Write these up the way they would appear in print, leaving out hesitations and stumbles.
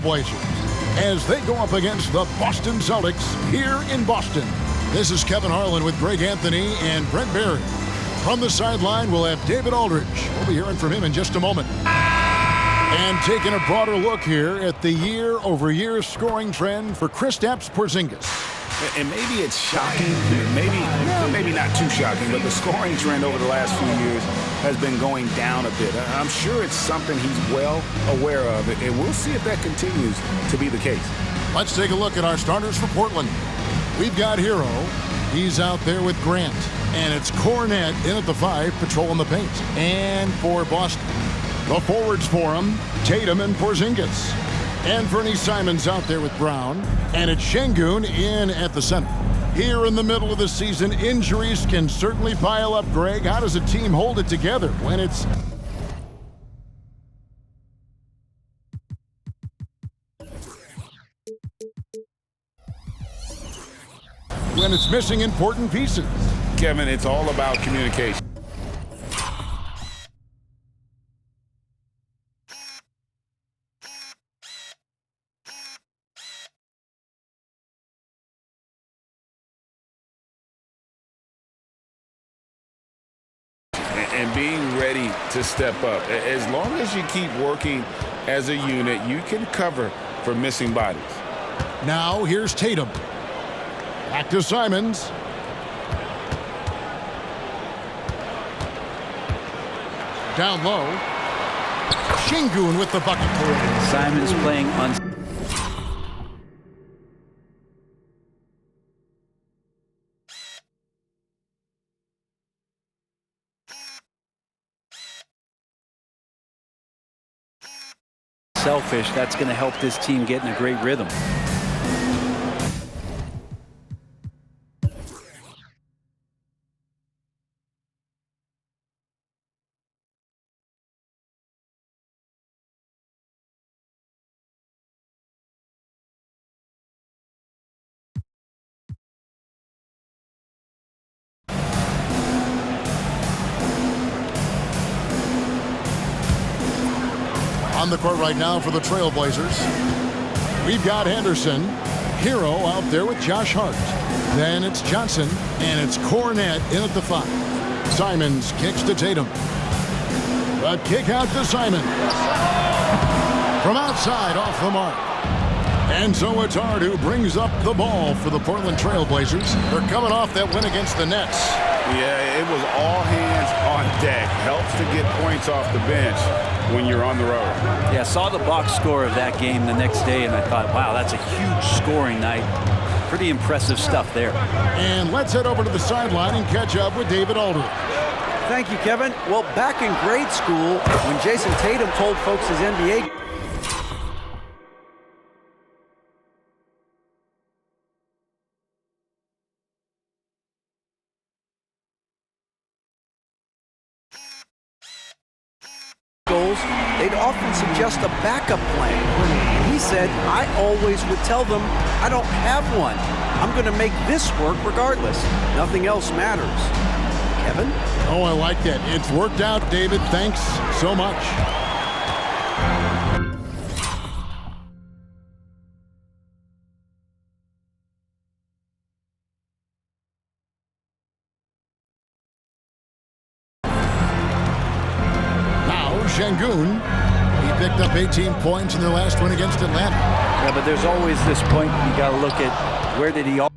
Blazers as they go up against the Boston Celtics here in Boston. This is Kevin Harlan with Greg Anthony and Brent Barry. From the sideline, we'll have David Aldridge. We'll be hearing from him in just a moment. And taking a broader look here at the year-over-year scoring trend for Kristaps Porzingis. And maybe it's shocking, maybe not too shocking, but the scoring trend over the last few years has been going down a bit. I'm sure it's something he's well aware of, and we'll see if that continues to be the case. Let's take a look at our starters for Portland. We've got Hero. He's out there with Grant. And it's Kornet in at the 5, patrolling the paint. And for Boston, the forwards for him, Tatum and Porzingis. And Bernie Simons out there with Brown. And it's Şengün in at the center. Here in the middle of the season, injuries can certainly pile up, Greg. How does a team hold it together when it's... when it's missing important pieces? Kevin, it's all about communication. And being ready to step up. As long as you keep working as a unit, you can cover for missing bodies. Now here's Tatum. Back to Simons. Down low. Şengün with the bucket. Simons playing on. Selfish, that's going to help this team get in a great rhythm. On the court right now for the Trailblazers, we've got Henderson. Hero out there with Josh Hart. Then it's Johnson, and it's Kornet in at the 5. Simons kicks to Tatum. A kick out to Simons. From outside, off the mark. And so it's Hart who brings up the ball for the Portland Trailblazers. They're coming off that win against the Nets. Yeah, it was all hands on deck. Helps to get points off the bench when you're on the road. Yeah, saw the box score of that game the next day, and I thought, wow, that's a huge scoring night. Pretty impressive stuff there. And let's head over to the sideline and catch up with David Aldridge. Thank you, Kevin. Well, back in grade school, when Jason Tatum told folks his NBA goals, they'd often suggest a backup plan. He said, I always would tell them, I don't have one. I'm going to make this work regardless. Nothing else matters. Kevin? Oh, I like that. It's worked out, David. Thanks so much. Şengün, he picked up 18 points in their last win against Atlanta. Yeah, but there's always this point you got to look at where did he all.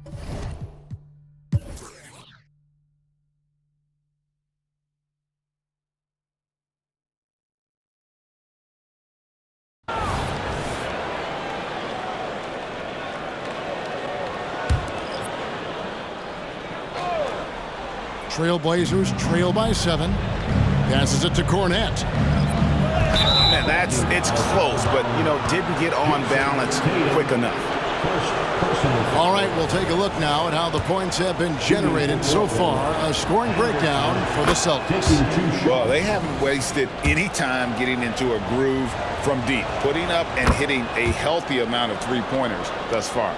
Trailblazers trail by 7. Passes it to Kornet. Man, it's close, but, didn't get on balance quick enough. All right, we'll take a look now at how the points have been generated so far. A scoring breakdown for the Celtics. Well, they haven't wasted any time getting into a groove from deep, putting up and hitting a healthy amount of three-pointers thus far.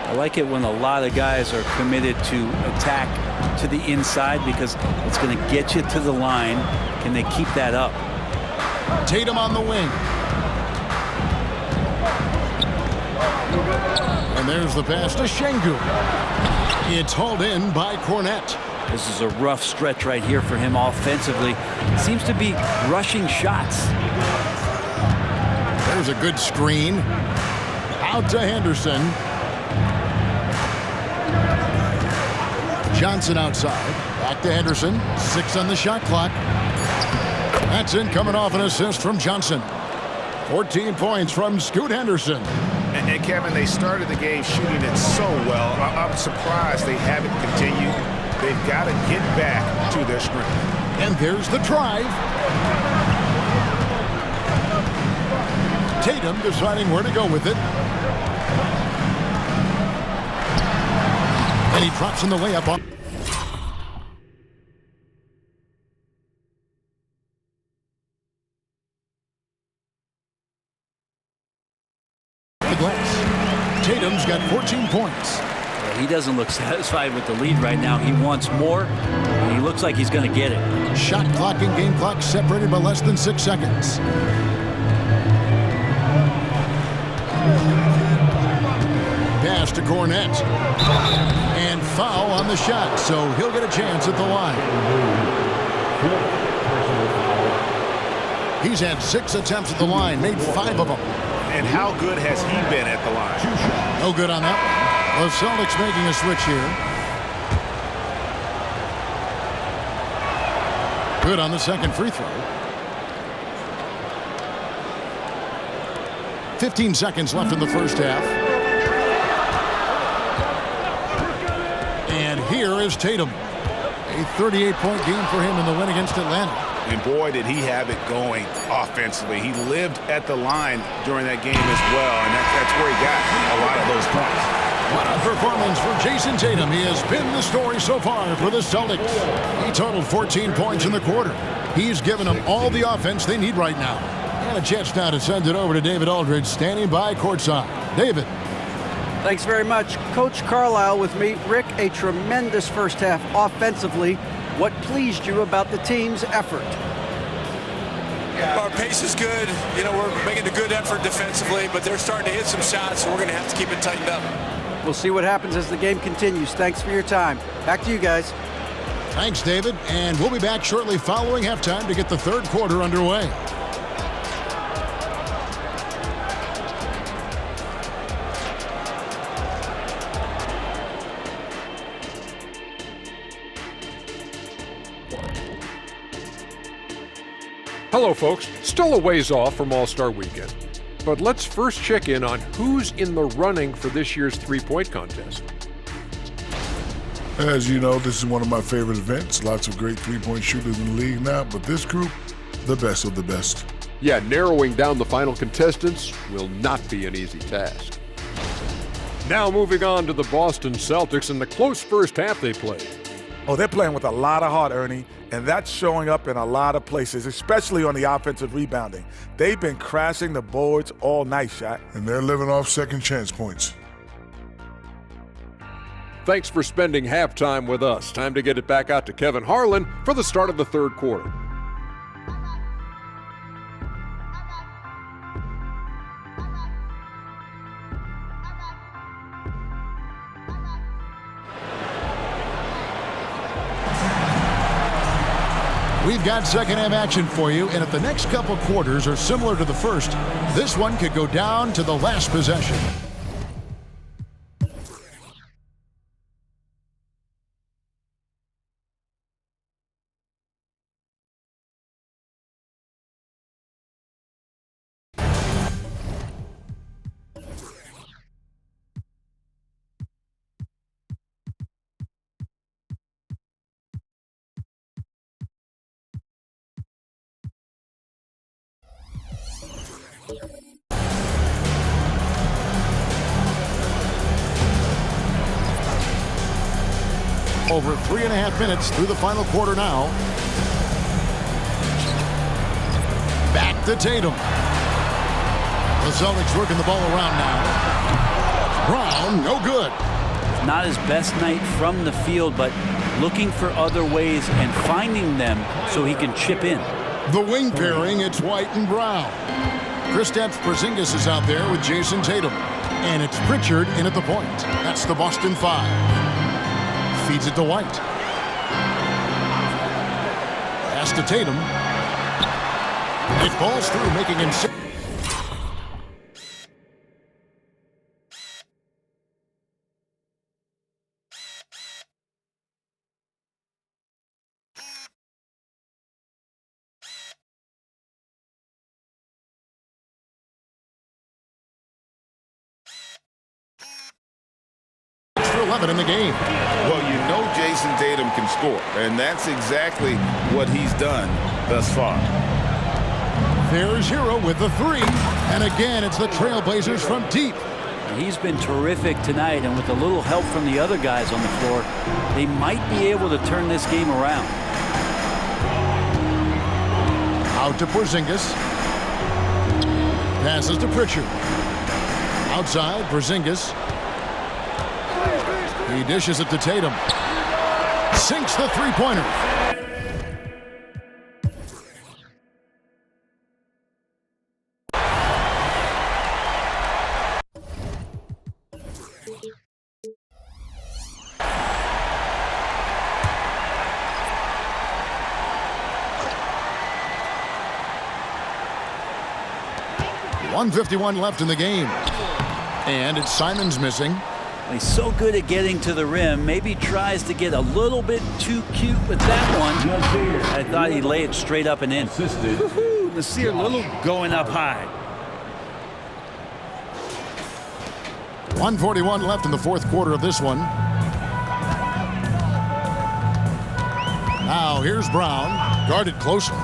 I like it when a lot of guys are committed to attack to the inside because it's going to get you to the line. Can they keep that up? Tatum on the wing. There's the pass to Şengün. It's hauled in by Kornet. This is a rough stretch right here for him offensively. Seems to be rushing shots. There's a good screen. Out to Henderson. Johnson outside. Back to Henderson. 6 on the shot clock. That's in, coming off an assist from Johnson. 14 points from Scoot Henderson. And Kevin, they started the game shooting it so well. I'm surprised they haven't continued. They've got to get back to their strength. And there's the drive. Tatum deciding where to go with it. And he drops in the layup on the glass. Tatum's got 14 points. He doesn't look satisfied with the lead right now. He wants more, and he looks like he's going to get it. Shot clock and game clock separated by less than 6 seconds. Pass to Kornet. And foul on the shot, so he'll get a chance at the line. He's had 6 attempts at the line, made 5 of them. And how good has he been at the line? No good on that one. The Celtics making a switch here. Good on the second free throw. 15 seconds left in the first half. And here is Tatum. A 38-point game for him in the win against Atlanta. And boy, did he have it going offensively. He lived at the line during that game as well, and that's where he got a lot of those points. What a performance for Jason Tatum. He has been the story so far for the Celtics. He totaled 14 points in the quarter. He's given them all the offense they need right now. And a chance now to send it over to David Aldridge, standing by courtside. David. Thanks very much. Coach Carlisle with me. Rick, a tremendous first half offensively. What pleased you about the team's effort? Our pace is good. You know, we're making a good effort defensively, but they're starting to hit some shots, so we're going to have to keep it tightened up. We'll see what happens as the game continues. Thanks for your time. Back to you guys. Thanks, David. And we'll be back shortly following halftime to get the third quarter underway. Hello, folks. Still a ways off from All-Star Weekend. But let's first check in on who's in the running for this year's three-point contest. As you know, this is one of my favorite events. Lots of great three-point shooters in the league now, but this group, the best of the best. Yeah, narrowing down the final contestants will not be an easy task. Now moving on to the Boston Celtics and the close first half they played. Oh, they're playing with a lot of heart, Ernie, and that's showing up in a lot of places, especially on the offensive rebounding. They've been crashing the boards all night, Shaq. And they're living off second chance points. Thanks for spending halftime with us. Time to get it back out to Kevin Harlan for the start of the third quarter. We've got second half action for you, and if the next couple quarters are similar to the first, this one could go down to the last possession. Over 3.5 minutes through the final quarter now. Back to Tatum. The Celtics working the ball around now. Brown, no good. Not his best night from the field, but looking for other ways and finding them so he can chip in. The wing pairing, it's White and Brown. Kristaps Porzingis is out there with Jason Tatum. And it's Pritchard in at the point. That's the Boston 5. Feeds it to White. Pass to Tatum. It falls through, making him 6. For 11 in the game. Well, you know Jason Tatum can score, and that's exactly what he's done thus far. There's Hero with the 3. And again, it's the Trailblazers from deep. He's been terrific tonight, and with a little help from the other guys on the floor, they might be able to turn this game around. Out to Porzingis. Passes to Pritchard. Outside, Porzingis. He dishes it to Tatum. Sinks the three-pointer. .151 left in the game. And it's Simons missing. He's so good at getting to the rim. Maybe tries to get a little bit too cute with that one. I thought he'd lay it straight up and in. Nasir, a little going up high. 1:41 left in the fourth quarter of this one. Now here's Brown, guarded closely.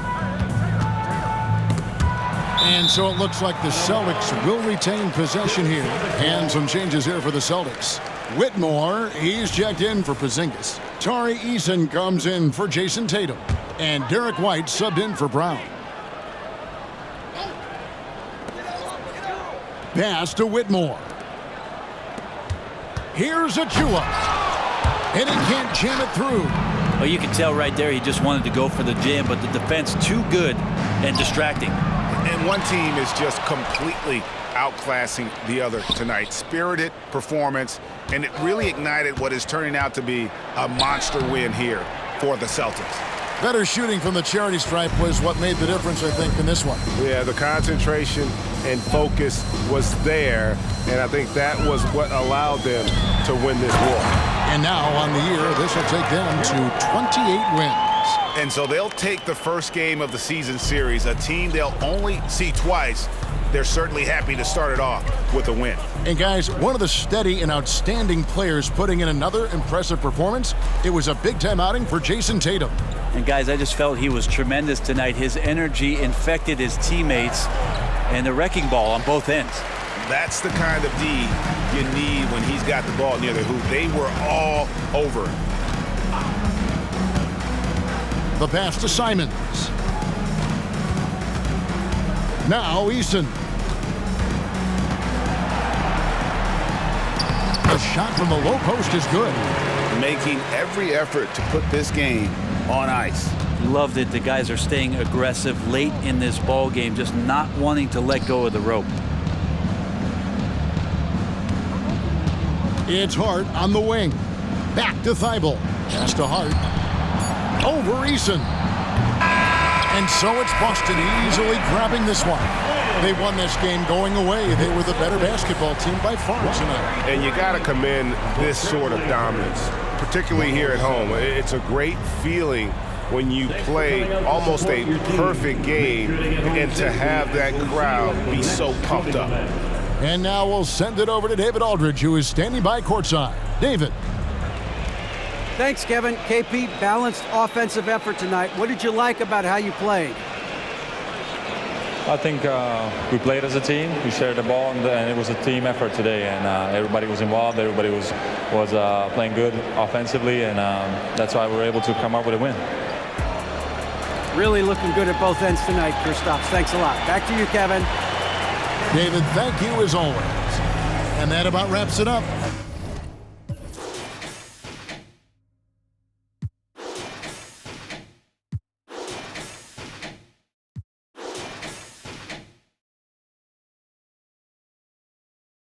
And so it looks like the Celtics will retain possession here. And some changes here for the Celtics. Whitmore, he's checked in for Porzingis. Tari Eason comes in for Jason Tatum. And Derek White subbed in for Brown. Pass to Whitmore. Here's Achua. And he can't jam it through. Well, you can tell right there he just wanted to go for the jam, but the defense too good and distracting. And one team is just completely outclassing the other tonight. Spirited performance, and it really ignited what is turning out to be a monster win here for the Celtics. Better shooting from the charity stripe was what made the difference, I think, in this one. Yeah, the concentration and focus was there, and I think that was what allowed them to win this war. And now on the year, this will take them to 28 wins. And so they'll take the first game of the season series, a team they'll only see twice. They're certainly happy to start it off with a win. And guys, one of the steady and outstanding players putting in another impressive performance, it was a big-time outing for Jason Tatum. And guys, I just felt he was tremendous tonight. His energy infected his teammates, and the wrecking ball on both ends. That's the kind of D you need when he's got the ball near the hoop. They were all over him. The pass to Simons. Now Eason. The shot from the low post is good. Making every effort to put this game on ice. Loved it. The guys are staying aggressive late in this ball game, just not wanting to let go of the rope. It's Hart on the wing. Back to Thibault. Pass to Hart. Over Eason. And so it's Boston easily grabbing this one. They won this game going away. They were the better basketball team by far tonight. And you got to commend this sort of dominance, particularly here at home. It's a great feeling when you play almost a perfect game and to have that crowd be so pumped up. And now we'll send it over to David Aldridge, who is standing by courtside. David. Thanks, Kevin. KP, balanced offensive effort tonight. What did you like about how you played? I think we played as a team. We shared the ball, and it was a team effort today. And everybody was involved. Everybody was playing good offensively, and that's why we were able to come up with a win. Really looking good at both ends tonight, Kristaps. Thanks a lot. Back to you, Kevin. David, thank you as always. And that about wraps it up.